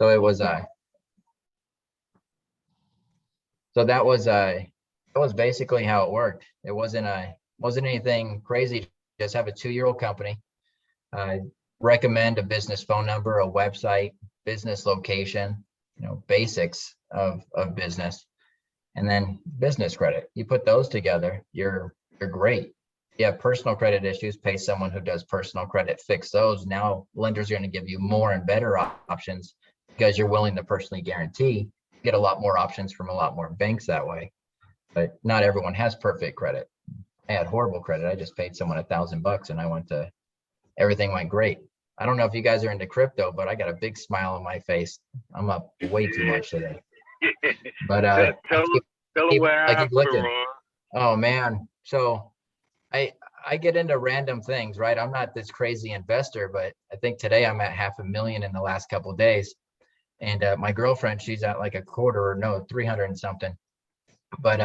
So it was so that was basically how it worked. It wasn't anything crazy. Just have a 2-year-old company. Recommend a business phone number, a website, business location, basics of business, and then business credit. You put those together, you're great. You have personal credit issues, pay someone who does personal credit, fix those. Now lenders are going to give you more and better options because you're willing to personally guarantee. Get a lot more options from a lot more banks that way. But not everyone has perfect credit. I had horrible credit. I just paid someone $1,000 and everything went great. I don't know if you guys are into crypto, but I got a big smile on my face. I'm up way too much today. But I keep looking. Oh man. So I get into random things, right? I'm not this crazy investor, but I think today I'm at 500,000 in the last couple of days. And my girlfriend, she's at like 300 and something. But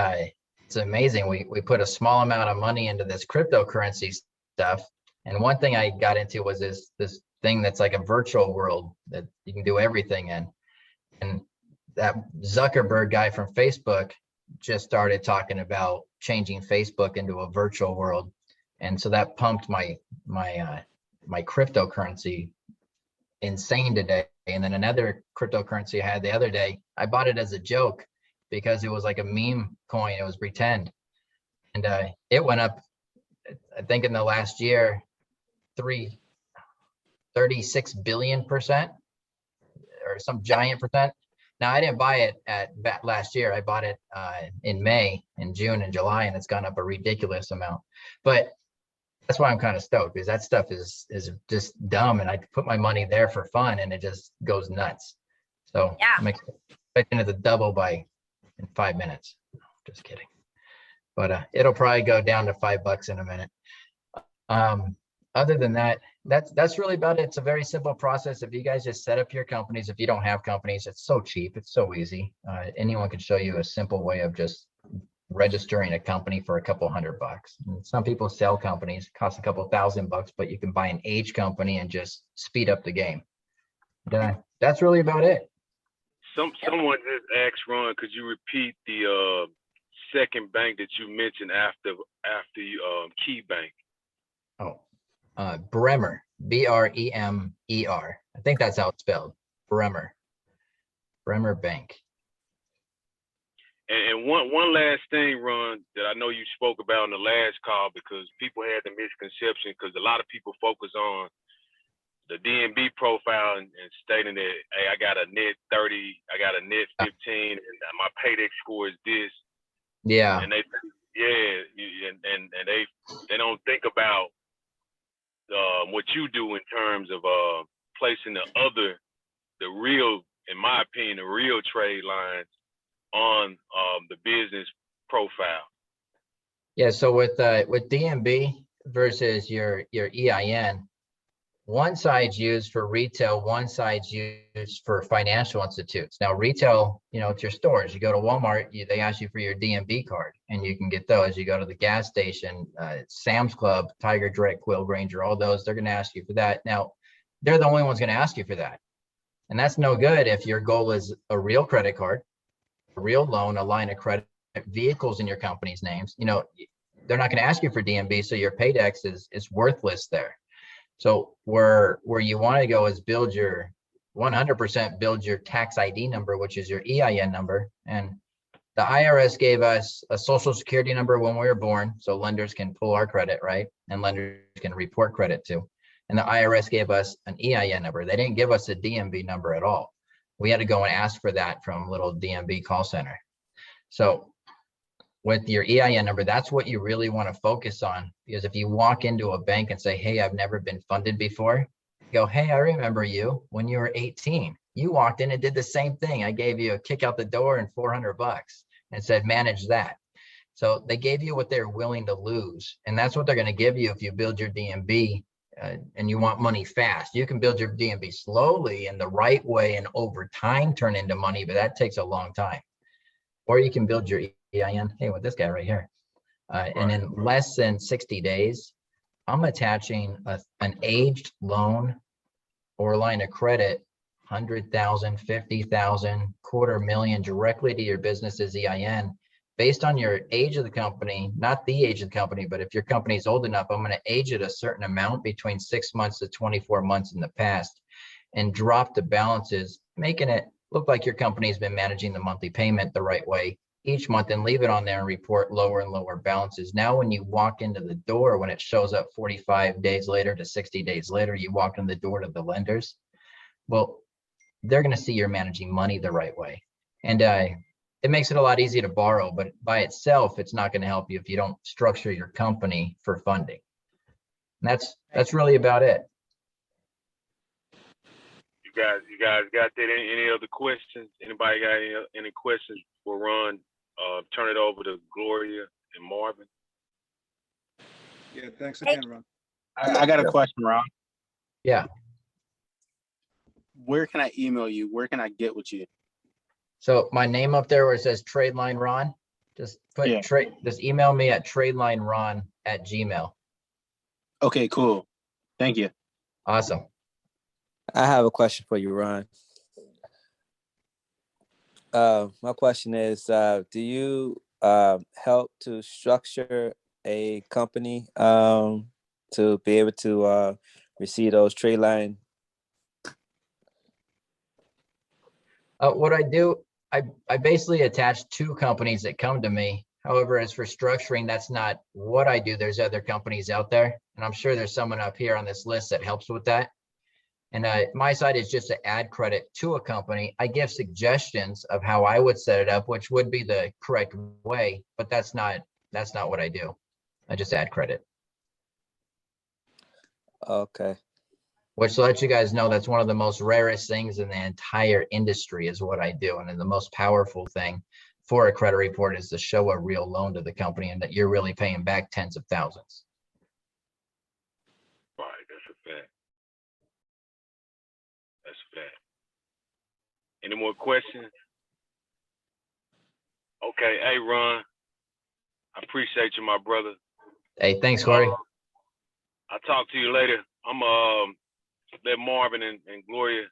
it's amazing. We put a small amount of money into this cryptocurrency stuff. And one thing I got into was this thing that's like a virtual world that you can do everything in. And that Zuckerberg guy from Facebook just started talking about changing Facebook into a virtual world. And so that pumped my cryptocurrency insane today. And then another cryptocurrency I had the other day, I bought it as a joke because it was like a meme coin. It was pretend. And it went up, I think in the last year, 36 billion% or some giant percent. Now I didn't buy it at last year. I bought it in May, in June and July, and it's gone up a ridiculous amount. But that's why I'm kind of stoked, because that stuff is just dumb, and I put my money there for fun, and it just goes nuts. So yeah. I'm expecting it to double in 5 minutes. Just kidding. But it'll probably go down to $5 in a minute. Other than that, that's really about it. It's a very simple process. If you guys just set up your companies, if you don't have companies, it's so cheap, it's so easy. Anyone can show you a simple way of just registering a company for a couple $100. And some people sell companies, cost a couple $1,000, but you can buy an age company and just speed up the game. That's really about it. Someone just asked Ron, could you repeat the second bank that you mentioned after Key Bank? Oh, Bremer, Bremer. I think that's how it's spelled. Bremer Bank. And one last thing, Ron, that I know you spoke about in the last call, because people had the misconception, because a lot of people focus on the DMB profile and stating that, hey, I got a net 30, I got a net 15, and my paydex score is this. Yeah. And they don't think about what you do in terms of placing the real, in my opinion, the real trade lines on the business profile. Yeah, so with DMB versus your EIN, one side's used for retail, one side's used for financial institutes. Now retail, it's your stores. You go to Walmart, they ask you for your DMB card, and you can get those. You go to the gas station, Sam's Club, Tiger Direct, Quill Granger, all those, they're going to ask you for that. Now, they're the only ones going to ask you for that. And that's no good if your goal is a real credit card, a real loan, a line of credit, vehicles in your company's names. They're not going to ask you for DMB, so your paydex is worthless there. So where you want to go is 100% build your tax ID number, which is your EIN number. And the IRS gave us a social security number when we were born, so lenders can pull our credit, right? And lenders can report credit to. And the IRS gave us an EIN number. They didn't give us a DMB number at all. We had to go and ask for that from little DMB call center. So with your EIN number, that's what you really want to focus on, because if you walk into a bank and say, hey, I've never been funded before, go, hey, I remember you when you were 18. You walked in and did the same thing. I gave you a kick out the door and $400 and said, manage that. So they gave you what they're willing to lose. And that's what they're going to give you if you build your DMB and you want money fast. You can build your DMB slowly in the right way and over time turn into money, but that takes a long time. Or you can build your EIN, hey, with this guy right here. And in less than 60 days, I'm attaching an aged loan or line of credit 100,000, 50,000, quarter million directly to your business's EIN based on your age of the company, not the age of the company, but if your company is old enough, I'm going to age it a certain amount between 6 months to 24 months in the past and drop the balances, making it look like your company's been managing the monthly payment the right way each month and leave it on there and report lower and lower balances. Now, when you walk into the door, when it shows up 45 days later to 60 days later, you walk in the door to the lenders. Well, they're going to see you're managing money the right way. And it makes it a lot easier to borrow, but by itself, it's not going to help you if you don't structure your company for funding. And that's really about it. You guys got that? Any other questions? Anybody got any questions for Ron? Turn it over to Gloria and Marvin. Yeah, thanks again, Ron. I got a question, Ron. Yeah. Where can I email you? Where can I get with you? So my name up there where it says Tradeline Ron, just put just email me at tradelineron@gmail. Okay, cool. Thank you. Awesome. I have a question for you, Ron. My question is, do you help to structure a company to be able to receive those trade line? What I do, I basically attach 2 companies that come to me. However, as for structuring, that's not what I do. There's other companies out there, and I'm sure there's someone up here on this list that helps with that. And my side is just to add credit to a company. I give suggestions of how I would set it up, which would be the correct way, but that's not what I do. I just add credit. Okay. Which to let you guys know, that's one of the most rarest things in the entire industry is what I do. And then the most powerful thing for a credit report is to show a real loan to the company and that you're really paying back tens of thousands. Right, that's a fact. That's a fact. Any more questions? Okay, hey Ron, I appreciate you, my brother. Hey, thanks, Corey. I'll talk to you later. I'm let Marvin and Gloria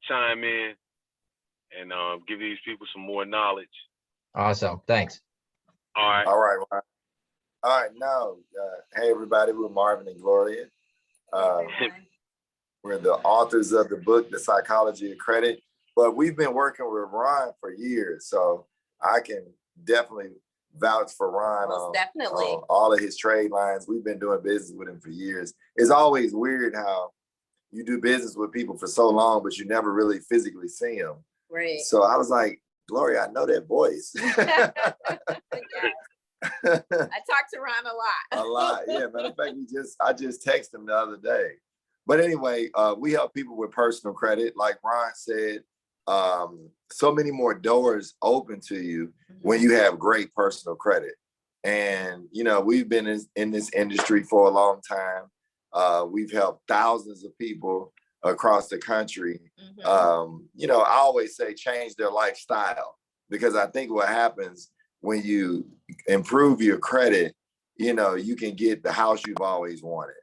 chime in and give these people some more knowledge. Awesome, thanks. All right. All right. All right. Now, hey everybody, we're Marvin and Gloria. We're the authors of the book, The Psychology of Credit. But we've been working with Ron for years, so I can definitely vouch for Ron on all of his trade lines. We've been doing business with him for years. It's always weird how you do business with people for so long, but you never really physically see them. Right. So I was like, Gloria, I know that voice. I talk to Ron a lot. A lot, yeah. Matter of fact, I just texted him the other day. But anyway, we help people with personal credit. Like Ron said, so many more doors open to you when you have great personal credit. And, you know, we've been in this industry for a long time. We've helped thousands of people across the country. You know, I always say change their lifestyle, because I think what happens when you improve your credit, you know, you can get the house you've always wanted.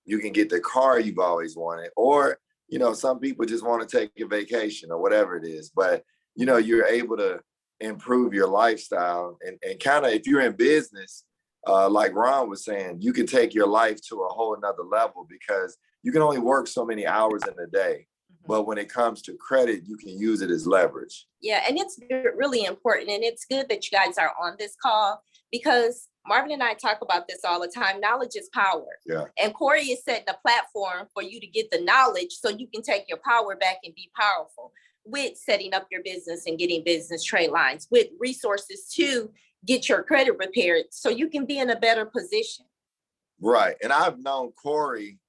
You can get the car you've always wanted, or, you know, some people just want to take a vacation or whatever it is. But, you know, you're able to improve your lifestyle and kind of, if you're in business, like Ron was saying, you can take your life to a whole nother level because you can only work so many hours in a day. But when it comes to credit, you can use it as leverage. Yeah, and it's really important. And it's good that you guys are on this call, because Marvin and I talk about this all the time. Knowledge is power. Yeah. And Corey is setting a platform for you to get the knowledge so you can take your power back and be powerful with setting up your business and getting business trade lines, with resources to get your credit repaired so you can be in a better position. Right. And I've known Corey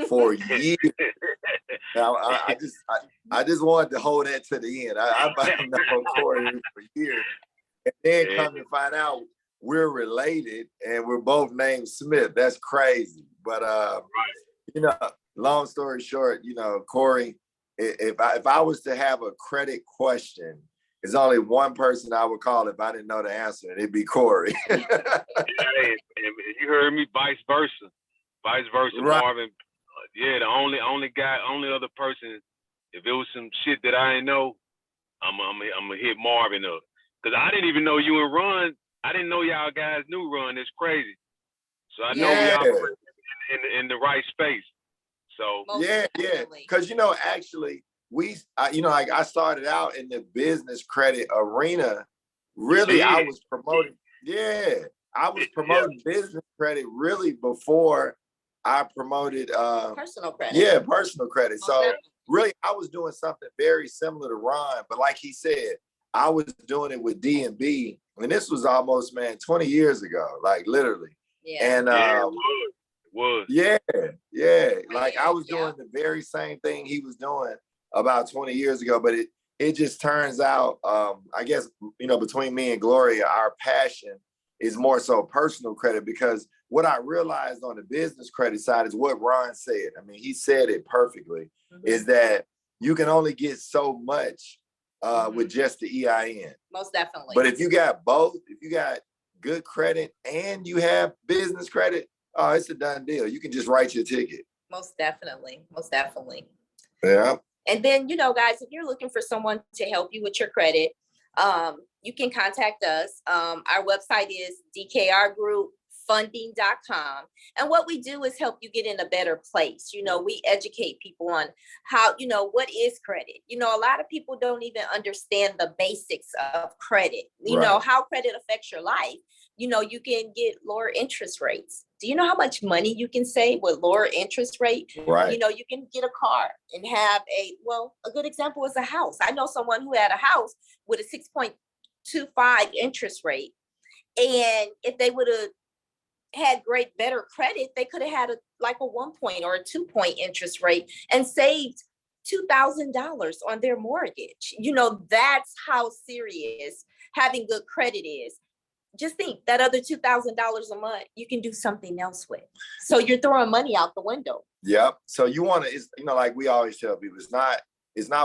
for years. Now, I just wanted to hold that to the end. I've known Corey for years. And then come to find out we're related and we're both named Smith. That's crazy. But, you know, long story short, you know, Corey, if I was to have a credit question, there's only one person I would call if I didn't know the answer, and it'd be Corey. Hey, you heard me, vice versa. Vice versa, right. Marvin. Yeah, the only other person if it was some shit that I ain't know, I'm gonna hit Marvin up. Cause I didn't even know you and Ron. I didn't know y'all guys knew Ron. It's crazy. So I know we Yeah. operate in the right space. So Most Yeah, definitely. because actually, like I started out in the business credit arena. Really, I did. was promoting. Yeah, I was promoting business credit really before I promoted. Personal credit. Yeah, personal credit. Most So definitely. really, I was doing something very similar to Ron, but like he said, I was doing it with D&B, and this was almost 20 years ago, like literally. Yeah. And yeah, it was. yeah, like I was doing the very same thing he was doing about 20 years ago, but it just turns out, I guess, between me and Gloria, our passion is more so personal credit, because what I realized on the business credit side is what Ron said. I mean, he said it perfectly, is that you can only get so much with just the EIN. Most definitely. But if you got both, if you got good credit and you have business credit, oh, it's a done deal. You can just write your ticket. Most definitely. Most definitely. Yeah. And then, guys, if you're looking for someone to help you with your credit, you can contact us. Our website is dkrgroupfunding.com. And what we do is help you get in a better place. We educate people on how, what is credit? A lot of people don't even understand the basics of credit, Right. how credit affects your life. You can get lower interest rates. Do you know how much money you can save with lower interest rate? Right. You can get a car and have a good example is a house. I know someone who had a house with a 6.25 interest rate. And if they would have had better credit, they could have had a 1 point or a 2 point interest rate and saved $2,000 on their mortgage. That's how serious having good credit is. Just think that other $2,000 a month, you can do something else with. So you're throwing money out the window. Yep. So you want to, like we always tell people, it's not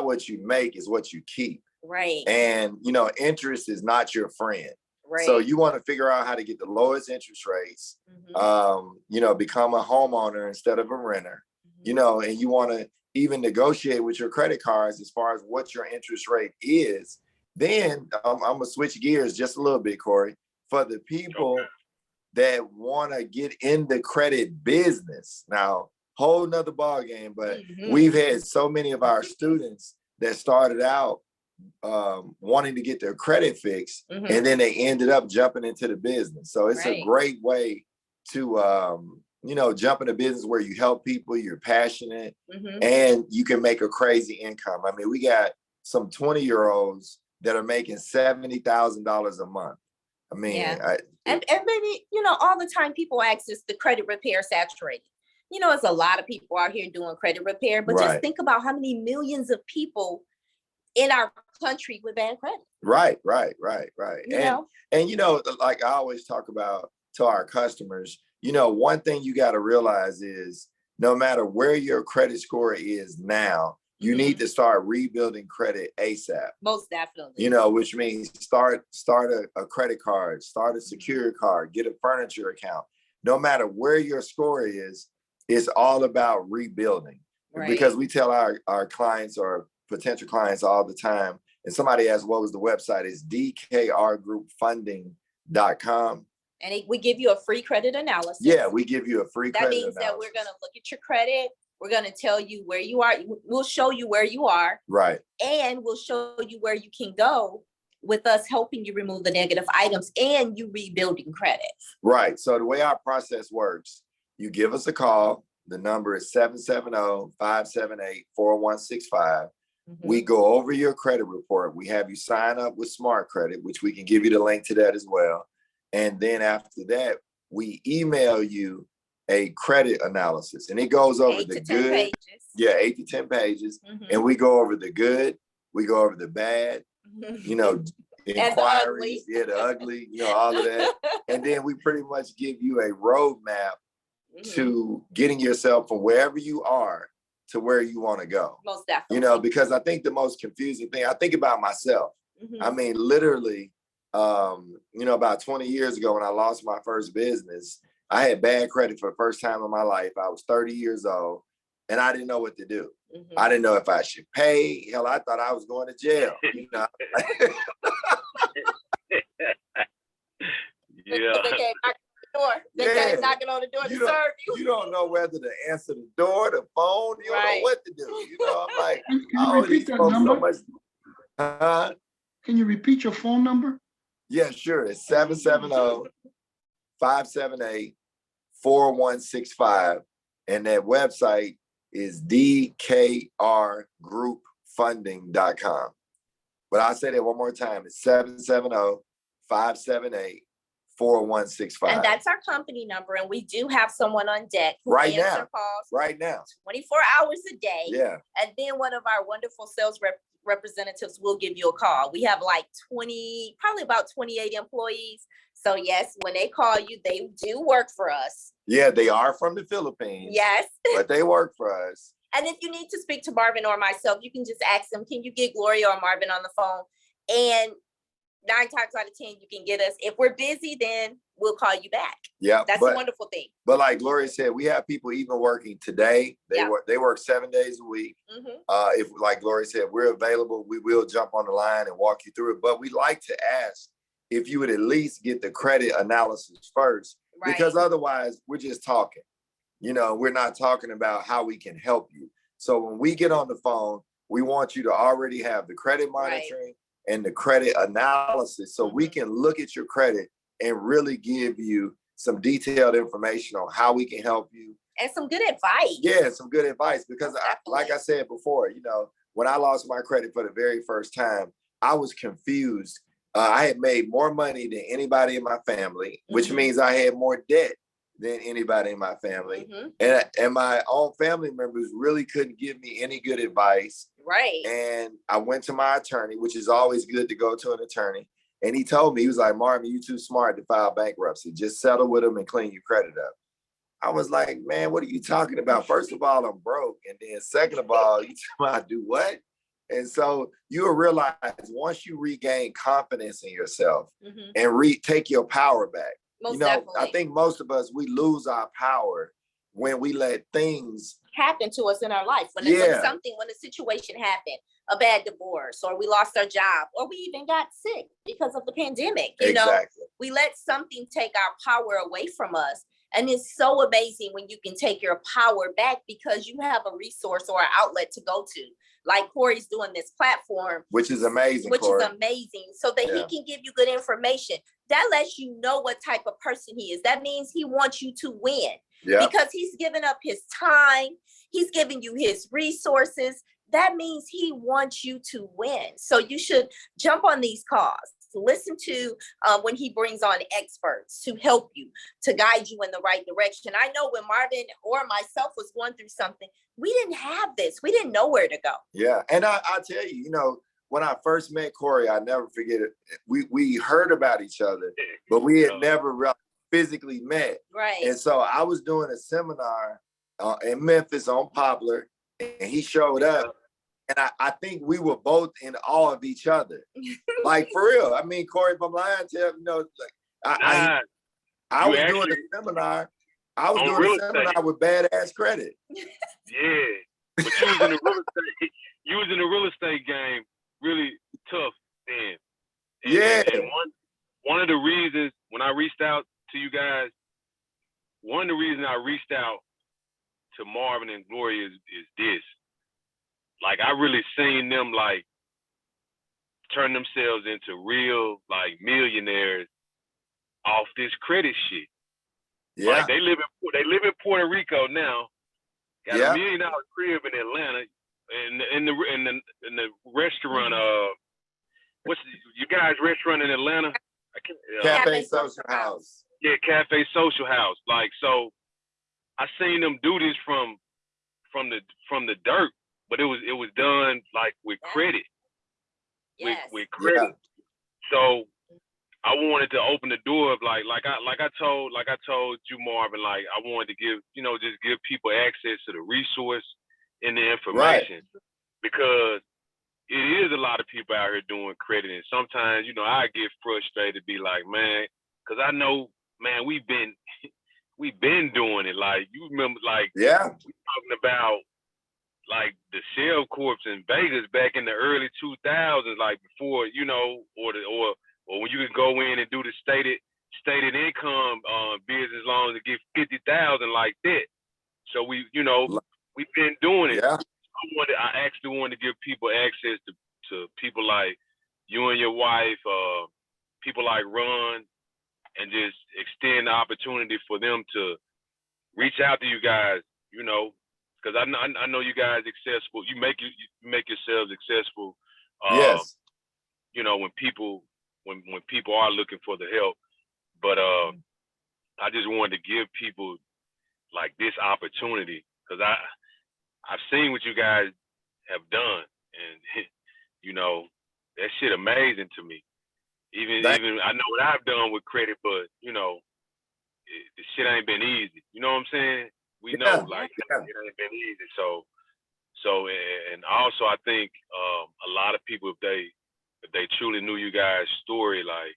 what you make, it's what you keep. Right. And, interest is not your friend. Right. So you want to figure out how to get the lowest interest rates, become a homeowner instead of a renter, and you want to even negotiate with your credit cards as far as what your interest rate is. Then I'm going to switch gears just a little bit, Corey. For the people that want to get in the credit business. Now, whole nother ball game, but we've had so many of our students that started out wanting to get their credit fixed, and then they ended up jumping into the business. So it's a great way to, jump into business where you help people, you're passionate, and you can make a crazy income. I mean, we got some 20-year-olds that are making $70,000 a month. I mean, and maybe, all the time people ask, is the credit repair saturated? It's a lot of people out here doing credit repair, but just think about how many millions of people in our country with bad credit. Right. And like I always talk about to our customers, one thing you got to realize is no matter where your credit score is now, you need to start rebuilding credit ASAP. Most definitely. Which means start a credit card, start a secured card, get a furniture account. No matter where your score is, it's all about rebuilding. Right. Because we tell our clients or potential clients all the time, and somebody asked what was the website, it's dkrgroupfunding.com. And we give you a free credit analysis. Yeah, we give you a free credit analysis. That means that we're going to look at your credit. We're going to tell you where you are. We'll show you where you are. Right. And we'll show you where you can go with us helping you remove the negative items and you rebuilding credit. Right. So the way our process works, you give us a call. The number is 770-578-4165. We go over your credit report. We have you sign up with Smart Credit, which we can give you the link to that as well. And then after that, we email you a credit analysis, and it goes over the good. Pages. Yeah, 8 to 10 pages. And we go over the good, we go over the bad, inquiries, the ugly, all of that. And then we pretty much give you a roadmap to getting yourself from wherever you are to where you want to go. Most definitely. Because I think the most confusing thing, I think about myself. I mean, literally, about 20 years ago when I lost my first business, I had bad credit for the first time in my life. I was 30 years old and I didn't know what to do. Mhm. I didn't know if I should pay. Hell, I thought I was going to jail. You know? Yeah. They came knocking on the door. They Yeah. came knocking on the door to You don't- serve you. You don't know whether to answer the door, the phone. You don't Right. know what to do. You know, I'm like, Can you oh, repeat these that folks so number? much. Can you repeat your phone number? Yeah, sure. It's 770-578-4165. And that website is dkrgroupfunding.com. But I'll say that one more time. It's 770-578-4165. And that's our company number. And we do have someone on deck who Right answer now. calls Right now. 24 hours a day. Yeah. And then one of our wonderful sales representatives will give you a call. We have like probably about 28 employees. So yes, when they call you, they do work for us. Yeah, they are from the Philippines. Yes. But they work for us. And if you need to speak to Marvin or myself, you can just ask them, can you get Gloria or Marvin on the phone? And 9 times out of 10, you can get us. If we're busy, then we'll call you back. Yeah. That's a wonderful thing. But like Gloria said, we have people even working today. They Yeah. work 7 days a week. Mhm. If, like Gloria said, we're available, we will jump on the line and walk you through it. But we like to ask if you would at least get the credit analysis first, Right. because otherwise we're just talking. You know, we're not talking about how we can help you. So when we get on the phone, we want you to already have the credit monitoring and the credit analysis, so we can look at your credit and really give you some detailed information on how we can help you. And some good advice. Yeah, some good advice, because like Definitely. I said before, you know, when I lost my credit for the very first time, I was confused. I had made more money than anybody in my family, which Mhm. means I had more debt than anybody in my family. Mhm. And my own family members really couldn't give me any good advice. Right. And I went to my attorney, which is always good to go to an attorney. And he told me, he was like, Marvin, you too smart to file bankruptcy. Just settle with them and clean your credit up. I was like, man, what are you talking about? First of all, I'm broke. And then second of all, you tell me I do what? And so you'll realize once you regain confidence in yourself Mhm. and take your power back. Most You know, definitely. I think most of us, we lose our power when we let things. Happen to us in our life. When Yeah. when a situation happened, a bad divorce, or we lost our job, or we even got sick because of the pandemic. You know, Exactly. we let something take our power away from us. And it's so amazing when you can take your power back because you have a resource or an outlet to go to. Like Corey's doing this platform, Which is amazing, which Corey. is amazing, so that Yeah. he can give you good information. That lets you know what type of person he is. That means he wants you to win Yeah. because he's given up his time. He's giving you his resources. That means he wants you to win. So you should jump on these calls. Listen to when he brings on experts to help you, to guide you in the right direction. I know when Marvin or myself was going through something, we didn't have this. We didn't know where to go. Yeah. And I tell you, you know, when I first met Corey, I never forget it. We heard about each other, but we had never physically met. Right. And so I was doing a seminar in Memphis on Poplar, and he showed up. And I think we were both in awe of each other. Like, for real. I mean, Corey, if I'm lying, tell you know, like, I You was doing actually- a seminar. I was on doing real a seminar estate. with badass credit. Yeah. But you was in the real estate. You was in the real estate game really tough then. And, Yeah. And one of the reasons when I reached out to you guys, one of the reasons I reached out to Marvin and Gloria is this. Like, I really seen them like turn themselves into real like millionaires off this credit shit. Yeah. Like they live in Puerto Rico now. Got Yeah. $1 million crib in Atlanta, in the restaurant. What's you guys' restaurant in Atlanta? I can't. Cafe Social House. Yeah, Cafe Social House. Like, so, I seen them do this from the dirt, but it was done like with credit. Yes. With credit. So I wanted to open the door of like I told you, Marvin, like I wanted to just give people access to the resource and the information. Because it is a lot of people out here doing credit, and sometimes, I get frustrated, be like, man, because I know, man, we've been doing it. Like, you remember, like, Yeah. we talking about like the shell corps in Vegas back in the early 2000s, like before, or when you could go in and do the stated income business loans to get 50,000 like that. So we've been doing it. Yeah. I actually wanted to give people access to people like you and your wife, people like Ron, and just extend the opportunity for them to reach out to you guys, because I know you guys accessible. You make yourselves accessible. Yes. When people are looking for the help. But I just wanted to give people like this opportunity, because I've seen what you guys have done, and that shit amazing to me. Even I know what I've done with credit, but the shit ain't been easy. You know what I'm saying? We know it ain't been easy. So and also I think a lot of people, if they truly knew you guys' story, like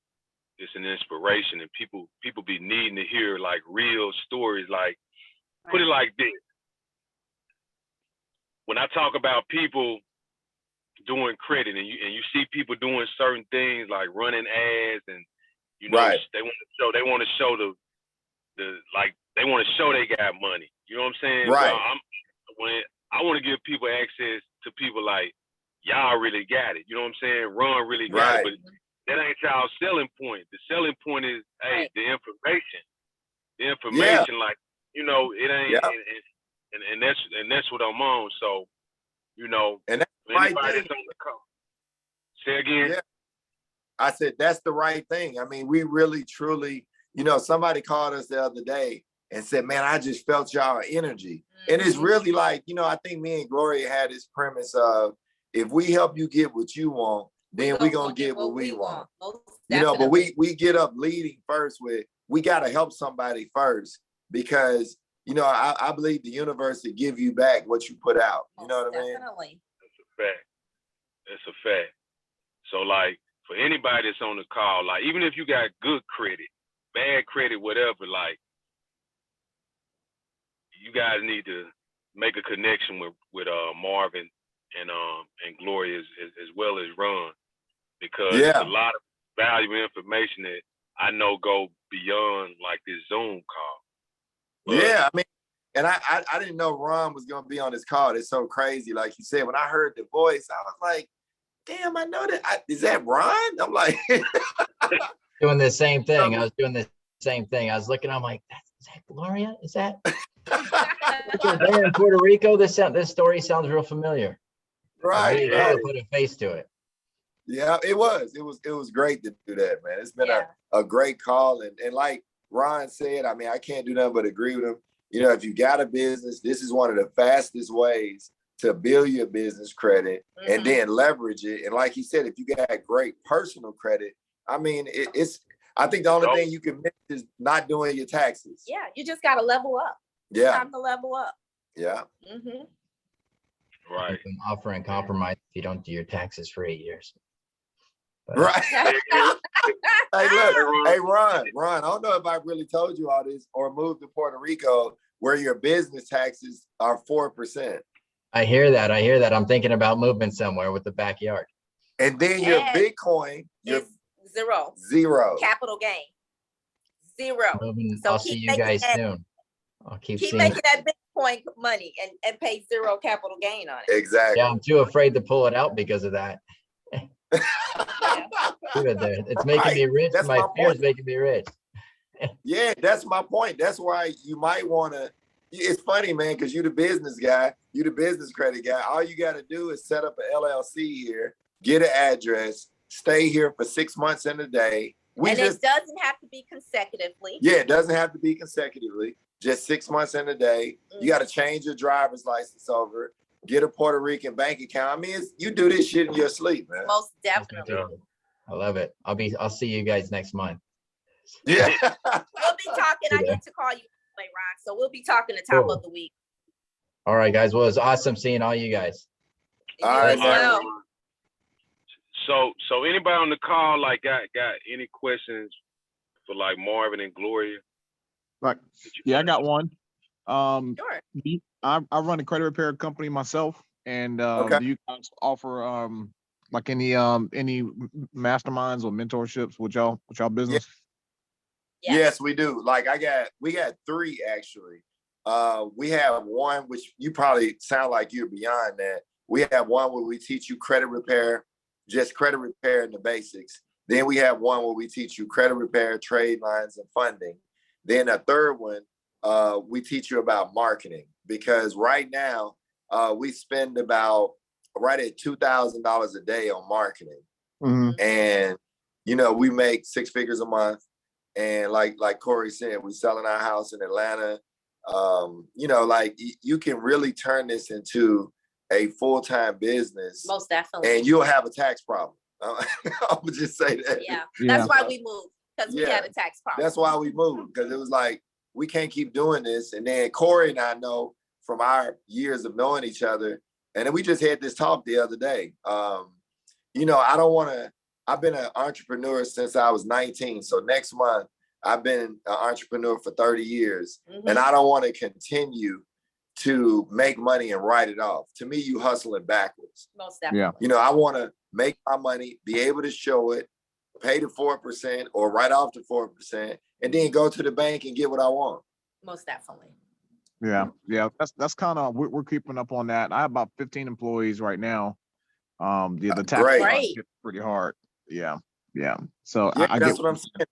it's an inspiration, and people be needing to hear like real stories. Like, put it like this: when I talk about people doing credit, and you see people doing certain things like running ads, and Right. they want to show they want to show they got money. You know what I'm saying? Right. When I want to give people access to people like y'all really got it. You know what I'm saying? Ron really got Right. it, but that ain't y'all selling point. The selling point is, hey, the information. The information, like, it ain't, Yeah. and that's what I'm on. So, And that's the right anybody thing. that's on the call. Say again. Yeah. I said, that's the right thing. I mean, we really, truly, somebody called us the other day and said, man, I just felt y'all energy. And it's really like, I think me and Gloria had this premise of, if we help you get what you want, then we're going to get what we want. But we get up leading first with, we got to help somebody first, because, I believe the universe will give you back what you put out. You know what I mean? Definitely. That's a fact. So, like, for anybody that's on the call, like, even if you got good credit, bad credit, whatever, like, you guys need to make a connection with Marvin and Gloria as well as Ron, because there's a lot of valuable information that I know go beyond like this Zoom call. But, I mean, and I didn't know Ron was going to be on this call. It's so crazy. Like you said, when I heard the voice, I was like, damn, I know that. Is that Ron? I'm like, Doing the same thing. I was doing the same thing. I was looking, I'm like, is that Gloria? Is that? There in Puerto Rico, this story sounds real familiar. right. I put a face to it. Yeah, it was great to do that, man. It's been a great call. And like Ron said, I mean, I can't do nothing but agree with him. If you got a business, this is one of the fastest ways to build your business credit and then leverage it. And like he said, if you got great personal credit, I mean, I think the only thing you can miss is not doing your taxes. Yeah, you just got to level up. Yeah. Time to level up. Yeah. right. You can offer and compromise if you don't do your taxes for 8 years. But, Right. Hey, look, hey, Ron, I don't know if I really told you all this or moved to Puerto Rico where your business taxes are 4%. I hear that. I'm thinking about moving somewhere with the backyard. And then your Bitcoin is zero. Zero. Capital gain. Zero. So I'll see you guys soon. I'll keep seeing making that Bitcoin money and pay zero capital gain on it. Exactly. Yeah, I'm too afraid to pull it out because of that. It's making me rich. That's My my fear is point. making me rich. Yeah, that's my point. That's why you might want to. It's funny, man, because you the business guy, you the business credit guy. All you got to do is set up an LLC here, get an address, stay here for 6 months in a day. It doesn't have to be consecutively. Yeah, it doesn't have to be consecutively. Just 6 months in a day. You got to change your driver's license over. Get a Puerto Rican bank account. I mean, you do this shit in your sleep, man. Most definitely. I love it. I'll see you guys next month. Yeah. We'll be talking. I need to call you, Ron. So we'll be talking the top of the week. All right, guys. Well, it's awesome seeing all you guys. All right, well. So anybody on the call like got any questions for like Marvin and Gloria? Right. Yeah, I got one. Sure. I run a credit repair company myself, and Okay. do you guys offer like any masterminds or mentorships with y'all business? Yes, we do. Like we got 3 actually. We have one which you probably sound like you're beyond that. We have one where we teach you credit repair, just credit repair and the basics. Then we have one where we teach you credit repair, trade lines, and funding. Then a third one, we teach you about marketing, because right now we spend about right at $2,000 a day on marketing, and we make 6 figures a month. And like Corey said, we're selling our house in Atlanta. You can really turn this into a full-time business. Most definitely. And you'll have a tax problem. I would just say that. Yeah, that's why we moved, because we had a tax problem. That's why we moved, because it was like, we can't keep doing this. And then Corey and I know from our years of knowing each other, and then we just had this talk the other day. I've been an entrepreneur since I was 19. So next month, I've been an entrepreneur for 30 years. And I don't want to continue to make money and write it off. To me, you hustling backwards. Most definitely. Yeah. I want to make my money, be able to show it, pay the 4% or write off the 4%, and then go to the bank and get what I want. Most definitely. Yeah. That's kind of, we're keeping up on that. I have about 15 employees right now. The tax Great. gets pretty hard. Yeah. So Yeah, I that's get what I'm saying.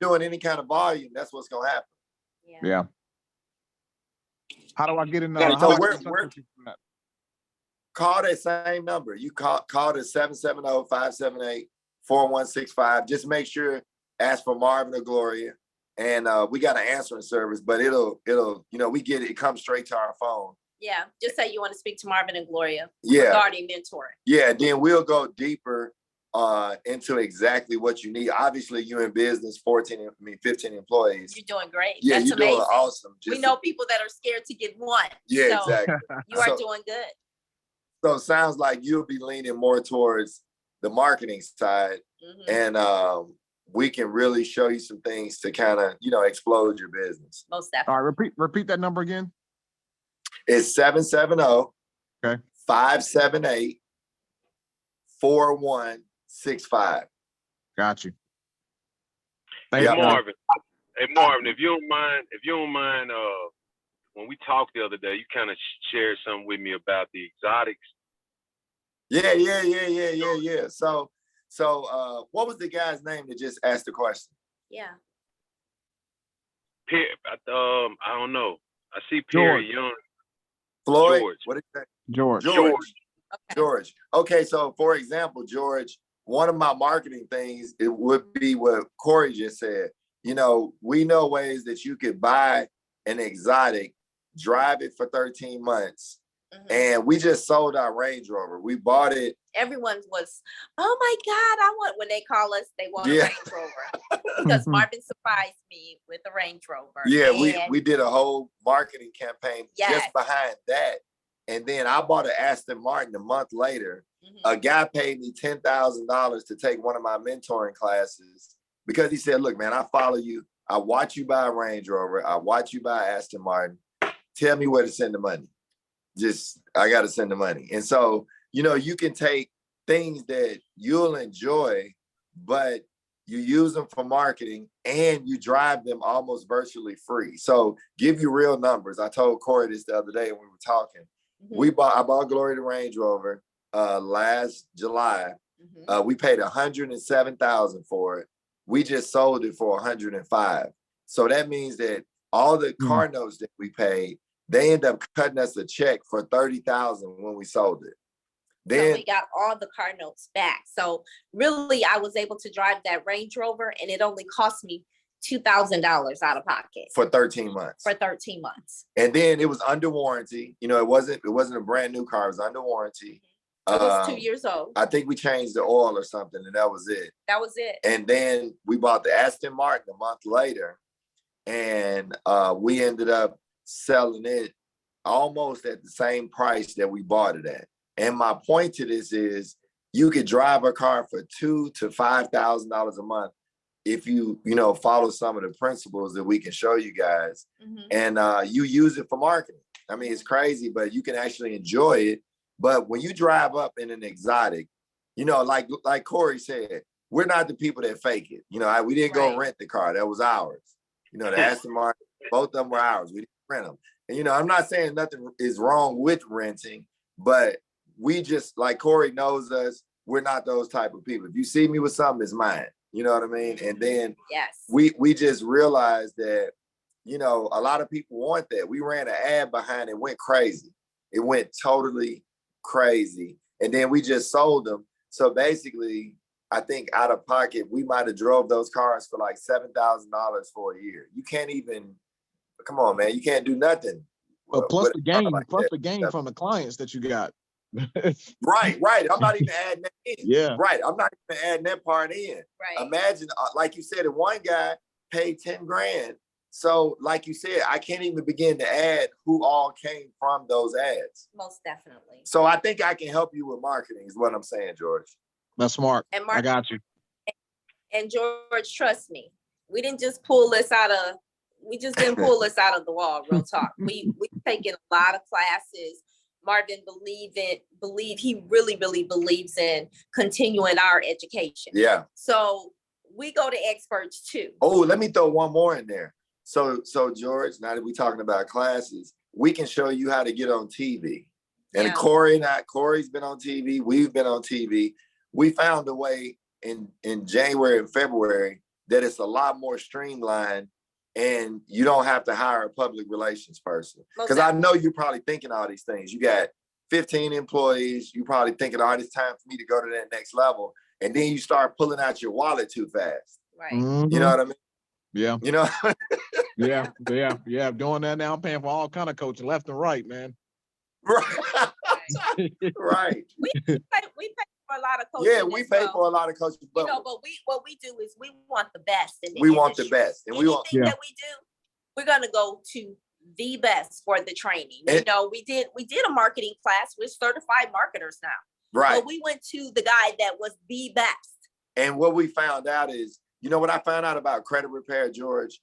Doing any kind of volume, that's what's gonna happen. Yeah. How do I get in? Yeah, How so do I we're- get in touch we're- with you from that? Call that same number. You call the 770-578-4165. Just make sure, ask for Marvin or Gloria. And we got an answering service, but it'll we get it comes straight to our phone. Yeah, just say you want to speak to Marvin and Gloria Yeah. regarding mentoring. Yeah, then we'll go deeper into exactly what you need. Obviously, you're in business, 15 employees. You're doing great. Yeah, That's you're doing amazing. awesome. We know people that are scared to get one. Yeah, So exactly. you are So- doing good. So it sounds like you'll be leaning more towards the marketing side, Mhm. and we can really show you some things to kind of, explode your business. Most All definitely. right, repeat that number again. It's 770 Okay. 578 4165. Got you. Hey Thank you. Marvin, if you don't mind, when we talked the other day, you kind of shared something with me about the exotics. Yeah. So what was the guy's name that just asked the question? Yeah. I don't know. I see Perry George. Young. Floyd? George. What is that? George. George. Okay. George. Okay, so for example, George, one of my marketing things, it would be what Corey just said. We know ways that you could buy an exotic, drive it for 13 months, Mhm. and we just sold our Range Rover. We bought it. Everyone was, oh my God, I want, when they call us, they want Yeah. a Range Rover. Because Marvin surprised me with a Range Rover. Yeah, And we did a whole marketing campaign Yes. just behind that. And then I bought an Aston Martin a month later. Mhm. A guy paid me $10,000 to take one of my mentoring classes because he said, look, man, I follow you. I watch you buy a Range Rover. I watch you buy Aston Martin. Tell me where to send the money. I got to send the money. And so, you can take things that you'll enjoy, but you use them for marketing and you drive them almost virtually free. So give you real numbers. I told Corey this the other day when we were talking. Mhm. I bought Gloria the Range Rover last July. Mhm. We paid $107,000 for it. We just sold it for $105,000. So that means that all the car notes that we paid, they end up cutting us a check for $30,000 when we sold it. So Then we got all the car notes back. So really, I was able to drive that Range Rover, and it only cost me $2,000 out of pocket for 13 months. for 13 months. And then it was under warranty. It wasn't a brand new car, it was under warranty. It was 2 years old. I think we changed the oil or something, and that was it. That was it. And then we bought the Aston Martin a month later, and we ended up selling it almost at the same price that we bought it at. And my point to this is, you could drive a car for $2,000 to $5,000 a month if you follow some of the principles that we can show you guys, Mhm. and you use it for marketing. I mean, it's crazy, but you can actually enjoy it. But when you drive up in an exotic, like Corey said, we're not the people that fake it. We didn't go Right. rent the car. That was ours. The Aston Martin, both of them were ours. We didn't rent them. And, I'm not saying nothing is wrong with renting, but we just, like Corey knows us, we're not those type of people. If you see me with something, it's mine. You know what I mean? And then Yes. we just realized that, a lot of people want that. We ran an ad behind it, went crazy. It went totally crazy. And then we just sold them. So basically, I think out of pocket, we might have drove those cars for like $7,000 for a year. You can't even, come on, man, you can't do nothing. But plus with the a car gain, like plus that. the gain from the clients that you got. Right. I'm not even adding that in. Yeah. Right. I'm not even adding that part in. Right. Imagine, like you said, one guy paid 10 grand. So like you said, I can't even begin to add who all came from those ads. Most definitely. So I think I can help you with marketing is what I'm saying, George. That's smart. And I got you. And George, trust me, we didn't just pull this out of the wall, real talk. We've taken a lot of classes. Marvin he really believes in continuing our education. Yeah. So we go to experts too. Oh, let me throw one more in there. So George, now that we're talking about classes, we can show you how to get on TV. And Yeah. Corey's been on TV. We've been on TV. We found a way in January and February that it's a lot more streamlined and you don't have to hire a public relations person. Because I know you're probably thinking all these things. You got 15 employees. You're probably thinking, all this time for me to go to that next level. And then you start pulling out your wallet too fast. Right. Mhm. You know what I mean? Yeah. Yeah. Yeah. Doing that now, I'm paying for all kind of coaching left and right, man. Right. Right. We pay for a lot of coaching. Yeah, we pay for a lot of coaches, but but what we do is we want the best. In the we want the industry. best. And we want Anything that we do, we're gonna go to the best for the training. And- We did a marketing class. We're certified marketers now. right. But we went to the guy that was the best. And what we found out is, what I found out about credit repair, George?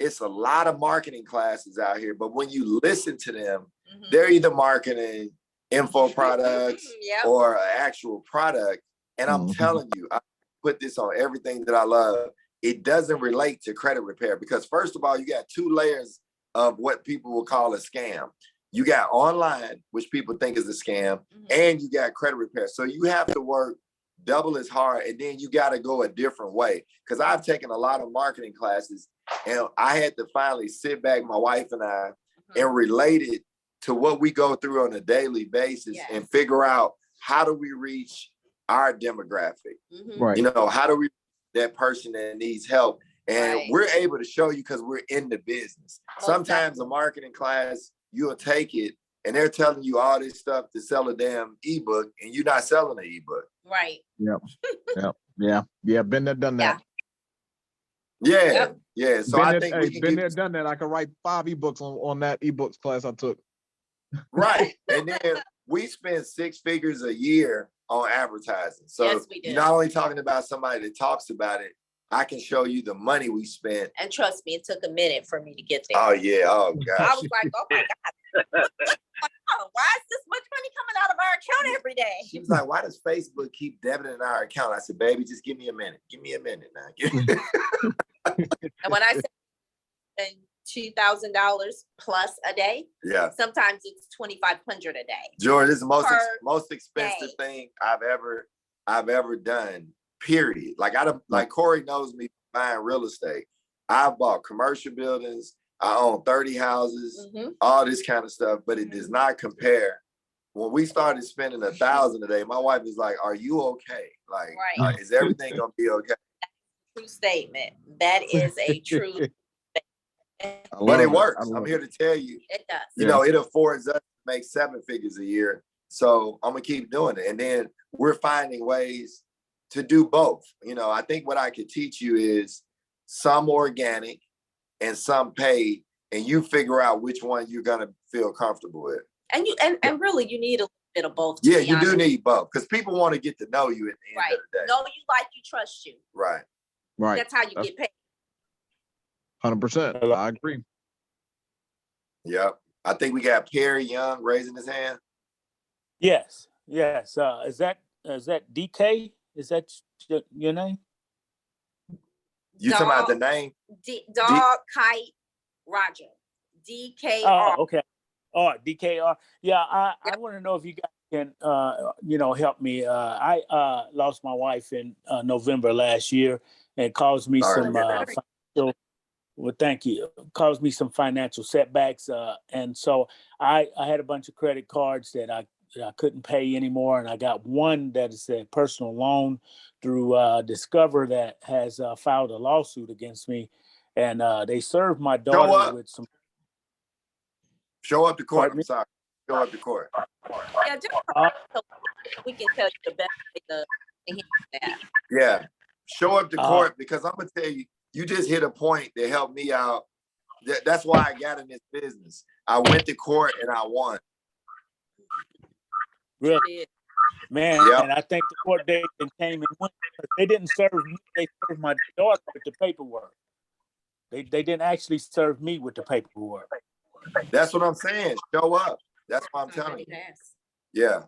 It's a lot of marketing classes out here, but when you listen to them, Mhm. they're either marketing info products Yep. or an actual product. And I'm Mhm. telling you, I put this on everything that I love. It doesn't relate to credit repair because first of all, you got two layers of what people will call a scam. You got online, which people think is a scam, Mhm. and you got credit repair. So you have to work double as hard, and then you got to go a different way. Because I've taken a lot of marketing classes, and I had to finally sit back, my wife and I, and relate it to what we go through on a daily basis Yes. and figure out how do we reach our demographic. Mhm. Right. How do we that person that needs help? And Right. we're able to show you because we're in the business. Most Sometimes a marketing class, you'll take it and they're telling you all this stuff to sell a damn ebook and you're not selling an ebook. Right. Yeah. Been there, done that. Yeah. Yep. Yeah. So Been I there, think hey, we can been get there, done that. I could write 5 ebooks on that ebooks class I took. right. And then we spend 6 figures a year on advertising. So Yes, we do. you're not only talking about somebody that talks about it, I can show you the money we spent. And trust me, it took a minute for me to get there. Oh yeah. Oh I gosh. was like, oh my God. Why is this much money coming out of our account every day? She was like, why does Facebook keep debiting our account? I said, baby, just give me a minute. Give me a minute now. And when I say $2,000 plus a day, Yeah. sometimes it's $2,500 a day. George, this is the Per most expensive day. thing I've ever done. Period. Like Corey knows me buying real estate. I've bought commercial buildings. I own 30 houses, Mhm. all this kind of stuff, but it does not compare. When we started spending $1,000 a day, my wife is like, "Are you okay? Like, Right. is everything gonna be okay?" True statement. That is a true statement. But it works. I'm here to tell you. It does. You know, it affords us to make 7 figures a year. So I'm gonna keep doing it. And then we're finding ways to do both. I think what I could teach you is some organic and some paid, and you figure out which one you're gonna feel comfortable with. And really you need a little bit of both. to Yeah, be you do honest. need both because people want to get to know you at the end Right. of the day. Know you, like you, trust you. Right. Right. That's how you That's get paid. 100%. Hello? I agree. Yep. I think we got Perry Young raising his hand. Yes, yes. Is that DK? Is that your name? You talking about the Dog, name? Dog Kite Roger. DKR. Oh, okay. Oh, DKR. Yeah, I want to know if you guys can, help me. I lost my wife in November last year, and it caused me Sorry to some hear that. financial. Well, thank you. Caused me some financial setbacks, and so I had a bunch of credit cards that I couldn't pay anymore, and I got one that is a personal loan through Discover that has filed a lawsuit against me, and they served my daughter up. with some. Show up to court. Pardon I'm me? sorry. Show up to court. Yeah, just Uh, so we can tell you the best way to handle that. Yeah. Show up to Uh, court because I'm gonna tell you, you just hit a point that helped me out. That's why I got in this business. I went to court and I won. Really, Yeah. man, Yep. and I think the court date came and went. They didn't serve me; they served my daughter with the paperwork. They didn't actually serve me with the paperwork. That's what I'm saying. Show up. That's what I'm telling Already you. passed. Yeah.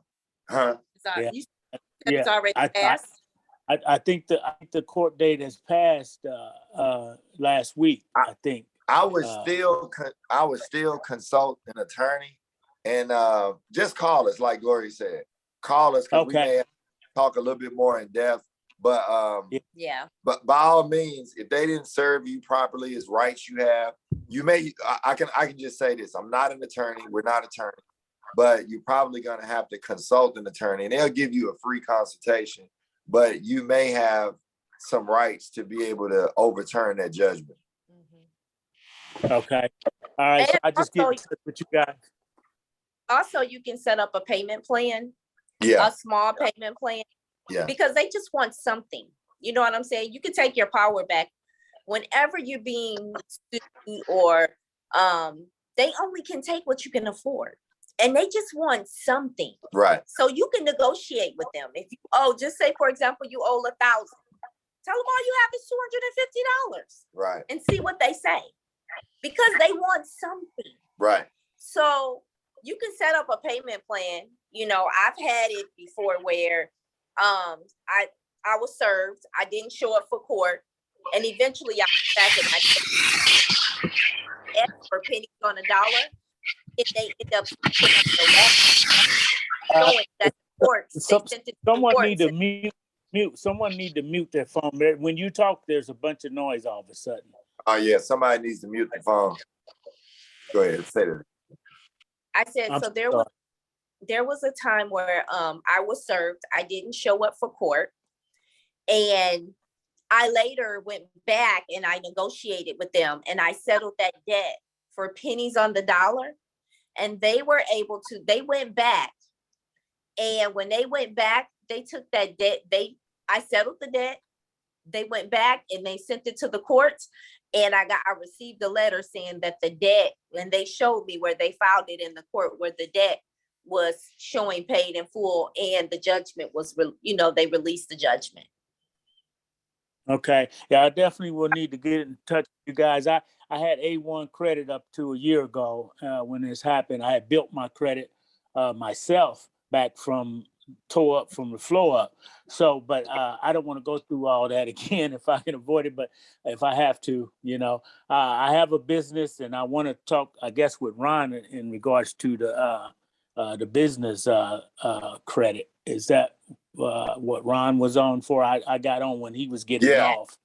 Huh? Yeah. You said Yeah, it's already I passed? I think the court date has passed last week. I think. I was Uh, still consulting an attorney, and just call us, like Gloria said. Call us because we Okay. may have to talk a little bit more in depth. But Yeah. but by all means, if they didn't serve you properly, as rights you have, you may. I can just say this: I'm not an attorney. We're not attorneys, but you're probably going to have to consult an attorney, and they'll give you a free consultation. But you may have some rights to be able to overturn that judgment. Okay. All right. So And I just get also- in touch with you guys. Also, you can set up a payment plan, Yeah, a small payment plan, yeah, because they just want something. You know what I'm saying? You can take your power back whenever you're being sued, or they only can take what you can afford. And they just want something. right, So you can negotiate with them. If you just say, for example, you owe $1,000. Tell them all you have is $250 right, and see what they say. Because they want something. right. So you can set up a payment plan. You know, I've had it before where I was served. I didn't show up for court, and eventually I went back and I asked for pennies on a dollar, and they end up putting up the law showing that the court, they sent it to the Someone court need to mute. Someone need to mute their phone. When you talk, there's a bunch of noise all of a sudden. Oh yeah, somebody needs to mute the phone. Go ahead, say that. I said, I'm so there sorry. was a time where I was served. I didn't show up for court, and I later went back and I negotiated with them, and I settled that debt for pennies on the dollar. And they went back, and when they went back, they took that debt. I settled the debt. They went back and they sent it to the courts, and I received a letter saying that the debt, and they showed me where they filed it in the court, where the debt was showing paid in full, and the judgment was, they released the judgment. Okay. Yeah, I definitely will need to get in touch with you guys. I had A1 credit up to a year ago when this happened. I had built my credit myself back tore up from the floor up. So, but I don't want to go through all that again if I can avoid it, but if I have to, I have a business, and I want to talk, I guess, with Ron in regards to the business credit. Is that what Ron was on for? I got on when he was getting Yeah. off.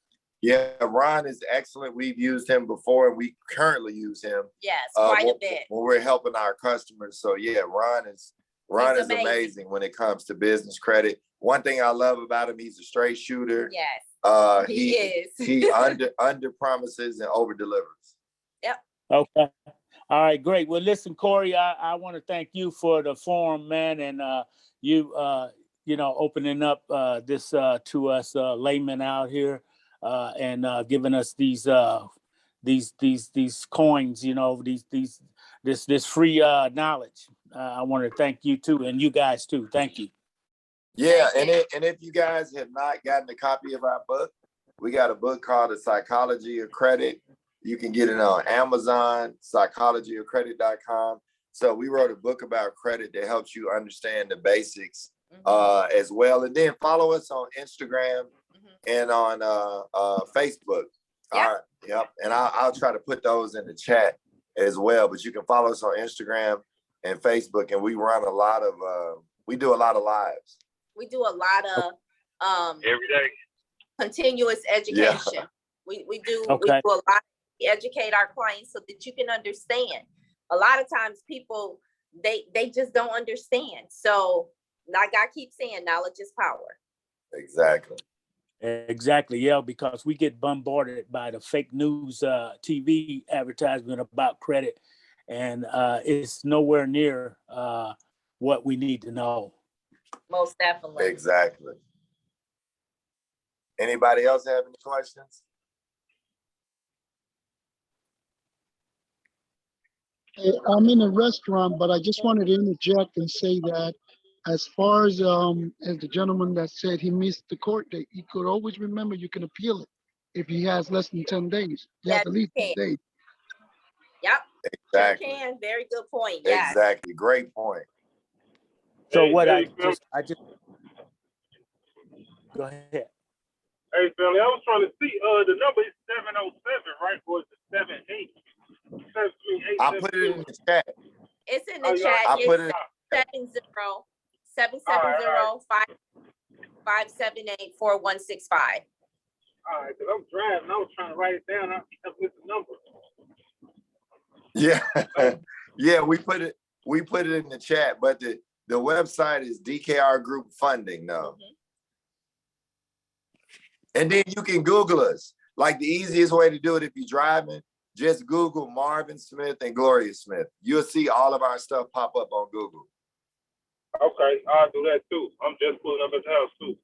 Yeah, Ron is excellent. We've used him before, and we currently use him Yes, quite a when, bit. when we're helping our customers. So yeah, Ron is He's amazing. amazing when it comes to business credit. One thing I love about him, he's a straight shooter. Yes, he is. He under promises and over delivers. Okay. All right, great. Well, listen, Corey, I want to thank you for the forum, man, and you opening up this to us laymen out here, and giving us these coins, this free knowledge. I want to thank you too, and you guys too. Thank you. Yeah, Thank and you. if you guys have not gotten a copy of our book, We got a book called The Psychology of Credit. You can get it on Amazon, psychologyofcredit.com. So we wrote a book about credit that helps you understand the basics as well. And then follow us on Instagram and on Facebook. Yep. All right. Yep. And I'll try to put those in the chat as well. But you can follow us on Instagram and Facebook. And we run a lot of, we do a lot of lives. We do a lot of Every day. continuous education. We do a lot to educate our clients so that you can understand. A lot of times people, they just don't understand. So like I keep saying, knowledge is power. Exactly. Exactly, yeah, because we get bombarded by the fake news TV advertisement about credit, and it's nowhere near what we need to know. Most definitely. Exactly. Anybody else have any questions? Hey, I'm in a restaurant, but I just wanted to interject and say that as far as the gentleman that said he missed the court date, he could always remember you can appeal it if he has less than 10 days. He has at least 10 days. Yep. Exactly. Sure can. Very good point. Yes. Exactly. Great point. So Hey, what hey, I just go ahead. Hey, Philly, I was trying to see, the number is 707, right? Or is it 78? I put it in the chat. It's in the chat. I put It's it. 770-578-4165. All right, because I'm driving. I was trying to write it down. I missed the number. Yeah. Yeah, we put it in the chat, but the website is DKR Group Funding now. And then you can Google us. Like the easiest way to do it if you're driving, just Google Marvin Smith and Gloria Smith. You'll see all of our stuff pop up on Google. Okay, I'll do that too. I'm just pulling up his house too.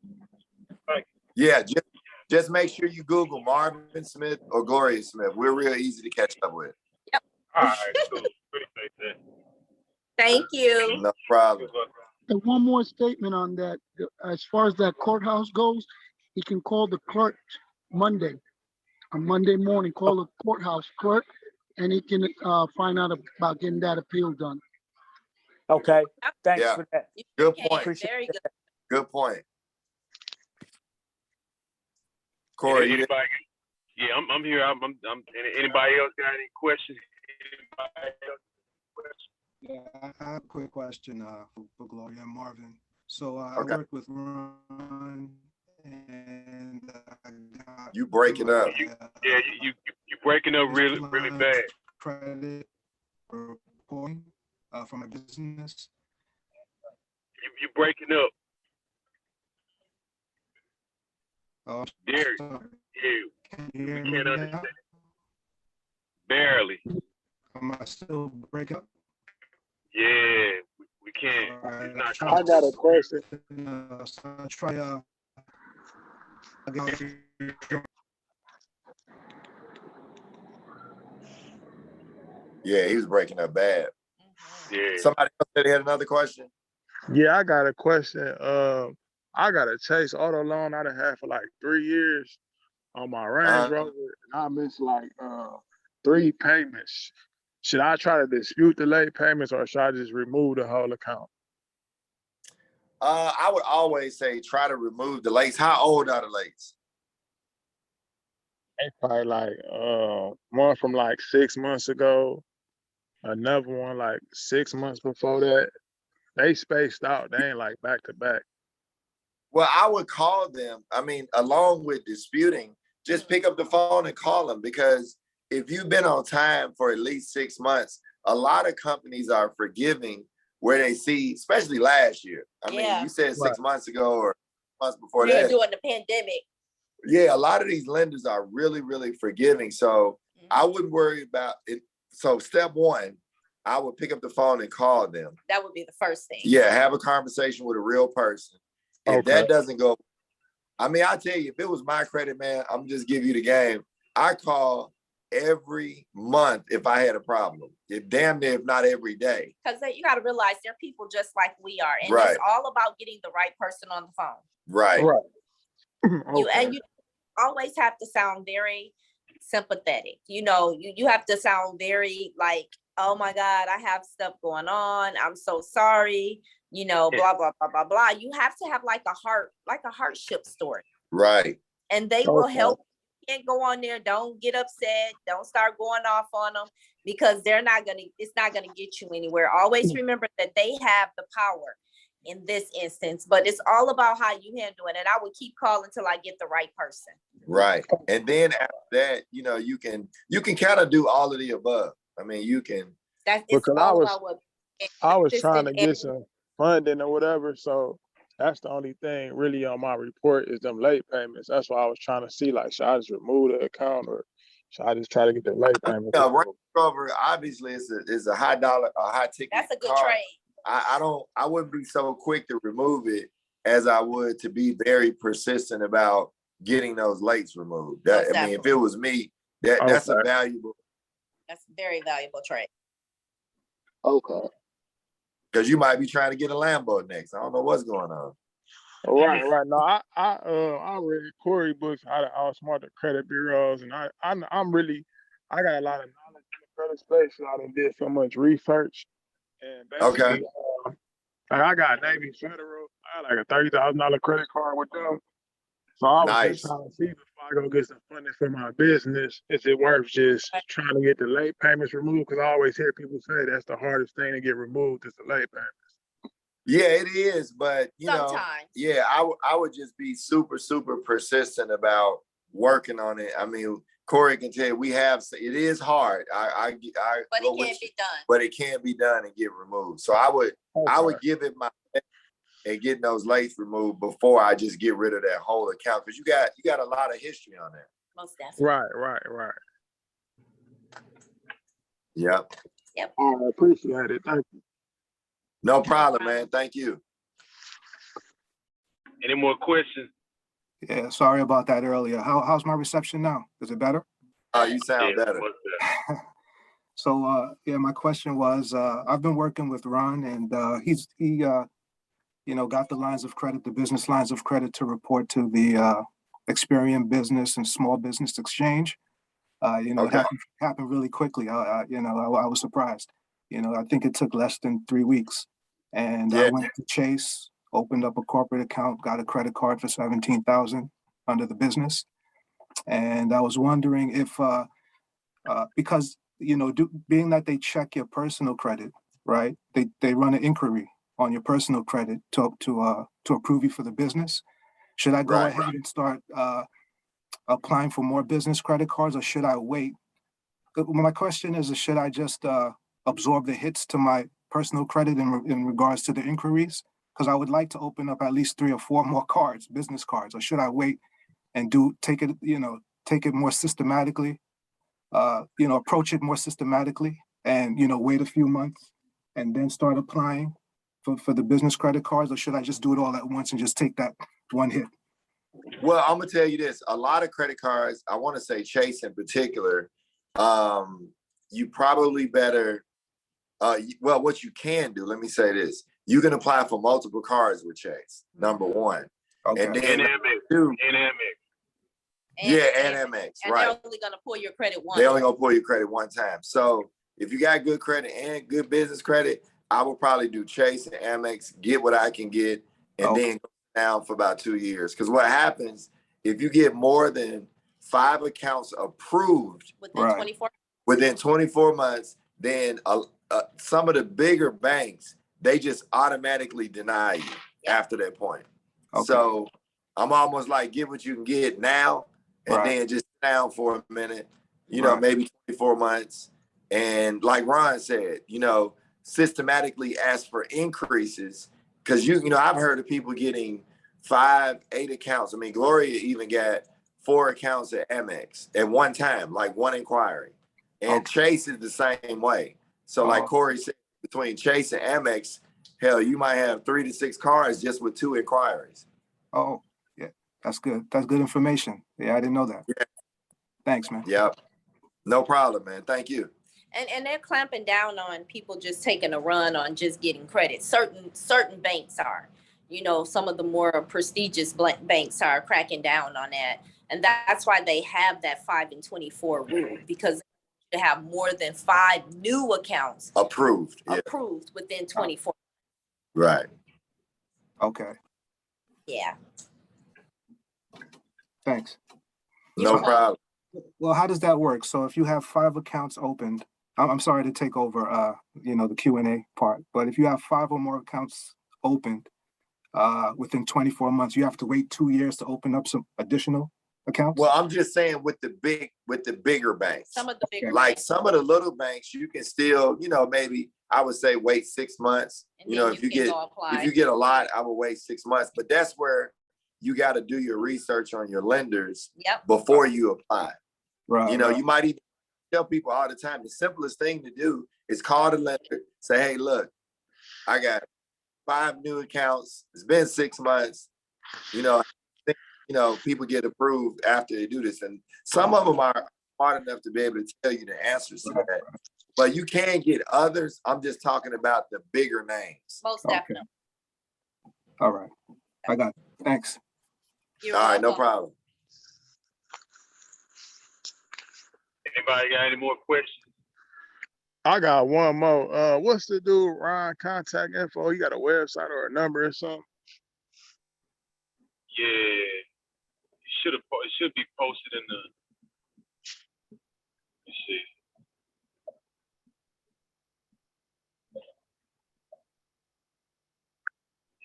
Thank you. Yeah, just make sure you Google Marvin Smith or Gloria Smith. We're real easy to catch up with. Yep. All right, cool. Appreciate that. Thank you. No problem. And one more statement on that. As far as that courthouse goes, he can call the clerk on Monday morning, call the courthouse clerk, and he can find out about getting that appeal done. Okay, thanks Yeah. for that. Good Okay, point. very good. Good point. Corey, you Anybody? Yeah, I'm here. I'm. Anybody else got any questions? Anybody else? Yeah, I have a quick question for Gloria and Marvin. So Okay. I work with Ron, and I got You breaking up. Yeah, you breaking up really bad. credit reporting from a business. You breaking up. Oh, Derek, sorry. yeah, Can you hear we me can't now? understand. Barely. Am I still break up? Yeah, we can't. All right, It's not try- coming. got a question. So I'll try Yeah, he was breaking up bad. Yeah. Somebody else said they had another question? Yeah, I got a question. I got a Chase auto loan I done had for like 3 years on my Range Rover, and I missed like 3 payments. Should I try to dispute the late payments, or should I just remove the whole account? I would always say try to remove the lates. How old are the lates? They probably like one from like 6 months ago, another one like 6 months before that. They spaced out. They ain't like back to back. Well, I would call them. I mean, along with disputing, just pick up the phone and call them, because if you've been on time for at least 6 months, a lot of companies are forgiving where they see, especially last year. I mean, you said 6 months ago or months before that. During the pandemic. Yeah, a lot of these lenders are really, really forgiving. So I wouldn't worry about it. So step one, I would pick up the phone and call them. That would be the first thing. Yeah, have a conversation with a real person. If that doesn't go, I mean, I tell you, if it was my credit, man, I'm just give you the game. I call every month if I had a problem. If damn near, if not every day. Because you got to realize they're people just like we are, and Right. it's all about getting the right person on the phone. Right. Right. You always have to sound very sympathetic. You know, you have to sound very like, oh my God, I have stuff going on. I'm so sorry. You know, blah, blah, blah, blah, blah. You have to have like a hardship story. Right. And they will Okay. help. You can't go on there. Don't get upset. Don't start going off on them because it's not gonna get you anywhere. Always remember that they have the power in this instance, but it's all about how you handle it. And I would keep calling till I get the right person. Right. And then after that, you know, you can kind of do all of the above. I mean, you can. That's it's Because all about what I was trying to consistent get and- some funding or whatever, so that's the only thing really on my report is them late payments. That's why I was trying to see, like, should I just remove the account or should I just try to get the late payments? Yeah, Range Rover obviously is a high ticket. That's a good car. trade. I wouldn't be so quick to remove it as I would to be very persistent about getting those lates removed. That, I mean, if Exactly. it was me, that's a Okay. valuable, That's a very valuable trade. Okay. because you might be trying to get a Lambo next. I don't know what's going on. Right. No, I read Corey books how to outsmart the credit bureaus, and I'm really, I got a lot of knowledge in the credit space. So I done did so much research, and basically, like I got Navy Federal. I had like a $30,000 credit card with them. So I was just trying to see before I go get some funding for my business, is it worth just trying to get the late payments removed? Because I always hear people say that's the hardest thing to get removed is the late payments. Yeah, it is, but you know, Sometimes. yeah, I would just be super persistent about working on it. I mean, Corey can tell you it is hard. I But go it with can't you, be done. but it can be done and get removed. So I would give it my best and getting those lates removed before I just get rid of that whole account, because you got a lot of history on there. Most definitely. Right. Yep. I appreciate it. Thank you. No problem, man. Thank you. Any more questions? Yeah, sorry about that earlier. How's my reception now? Is it better? You sound better. So, yeah, my question was, I've been working with Ron and he got the lines of credit, the business lines of credit to report to the Experian Business and Small Business Exchange. It happened really quickly. I was surprised. I think it took less than 3 weeks. And I went to Chase, opened up a corporate account, got a credit card for $17,000 under the business. And I was wondering if, because, being that they check your personal credit, right? They run an inquiry on your personal credit to approve you for the business. Should I go ahead and start applying for more business credit cards, or should I wait? My question is, should I just absorb the hits to my personal credit in regards to the inquiries? Because I would like to open up at least 3 or 4 more cards, business cards, or should I wait and take it more systematically, approach it more systematically and, wait a few months and then start applying for the business credit cards, or should I just do it all at once and just take that one hit? Well, I'm gonna tell you this: a lot of credit cards, I want to say Chase in particular, you probably better. Well, what you can do, let me say this: you can apply for multiple cards with Chase. Number one, and then two, and Amex, and right? they're only gonna pull your credit once. They're only gonna pull your credit one time. So if you got good credit and good business credit, I would probably do Chase and Amex, get what I can get, and then go down for about 2 years. Because what happens if you get more than 5 accounts approved within 24 months, then some of the bigger banks, they just automatically deny you after that point. So I'm almost like, get what you can get now, and then just sit down for a minute, maybe 24 months. And like Ron said, systematically ask for increases, because I've heard of people getting 5, 8 accounts. I mean, Gloria even got 4 accounts at Amex at one time, like one inquiry. And Chase is the same way. So like Corey said, between Chase and Amex, hell, you might have 3 to 6 cards just with 2 inquiries. Oh, yeah, that's good. That's good information. Yeah, I didn't know that. Yeah. Thanks, man. Yep. No problem, man. Thank you. And they're clamping down on people just taking a run on just getting credit. Certain banks are, some of the more prestigious banks are cracking down on that. And that's why they have that 5 and 24 rule, because they have more than 5 new accounts Approved. Yeah. approved within 24. Right. Okay, Yeah. thanks. No You're problem. Well, how does that work? So if you have 5 accounts opened, I'm sorry to take over, the Q&A part, but if you have 5 or more accounts opened, within 24 months, you have to wait 2 years to open up some additional accounts? Well, I'm just saying with the bigger banks. Some of the bigger Like banks. some of the little banks, you can still, maybe I would say wait 6 months. And You know, then if you can get go apply. if you get a lot, I would wait 6 months. But that's where you got to do your research on your lenders Yep. before you apply. Right. You might even tell people all the time, the simplest thing to do is call the lender, say, hey, look, I got 5 new accounts. It's been 6 months. I think, people get approved after they do this. And some of them are smart enough to be able to tell you the answers to that. But you can get others. I'm just talking about the bigger names. Most Okay. definitely. All right. I got it. Thanks. You're All right, no welcome. problem. Anybody got any more questions? I got one more. What's the dude Ron contact info? You got a website or a number or something? Yeah, it should be posted in the. Let's see.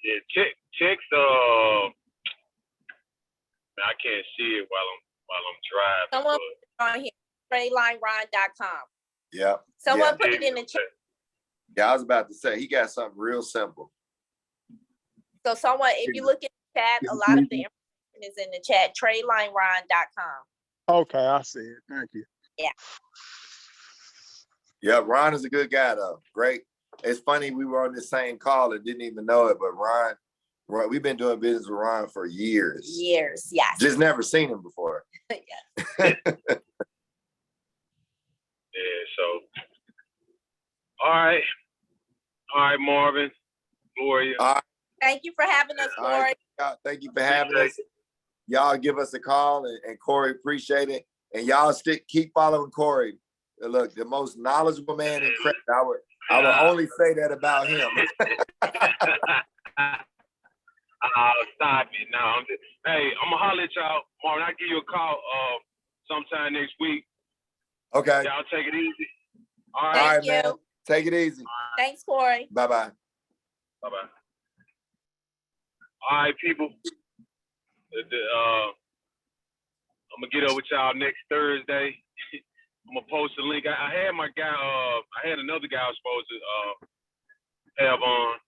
Yeah, text. I can't see it while I'm driving. Someone but- on here, TradeLineRon.com. Yeah. Someone Yeah. put it in the chat. Yeah, I was about to say he got something real simple. So someone, if you look in the chat, a lot of the information is in the chat, TradeLineRon.com. Okay, I see it. Thank you. Yeah, Ron is a good guy though. Great. It's funny we were on the same call and didn't even know it, but Ron, we've been doing business with Ron for years. Years, yes. Just never seen him before. Yes. Yeah. So. All right, Marvin, Gloria. All right. Thank you for having us, All Corey. right. Y'all, thank you for having us. Y'all give us a call and Corey, appreciate it. And y'all keep following Corey. Look, the most knowledgeable man in credit. I would only say that about him. Stop it. No, hey, I'm gonna holler at y'all, Marvin. I'll give you a call sometime next week. Okay. Y'all take it easy. All All right. right, man. Take it easy. Thanks, Corey. Bye-bye. Bye-bye. All right, people. I'm gonna get over with y'all next Thursday. I'm gonna post a link. I had my guy. I had another guy I was supposed to have on.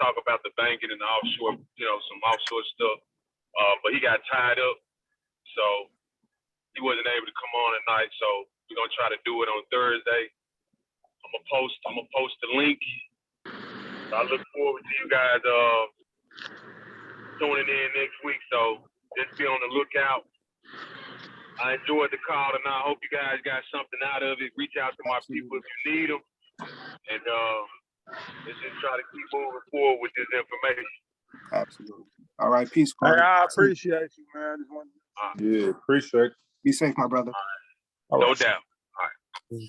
Talk about the banking and the offshore. Some offshore stuff. But he got tied up, so he wasn't able to come on tonight. So we're gonna try to do it on Thursday. I'm gonna post the link. I look forward to you guys tuning in next week. So just be on the lookout. I enjoyed the call tonight. I hope you guys got something out of it. Reach out to my people if you need them. And let's just try to keep moving forward with this information. Absolutely. All right. Peace, Hey, Corey. I appreciate you, man. Yeah, appreciate it. Be safe, my brother. No doubt. All right.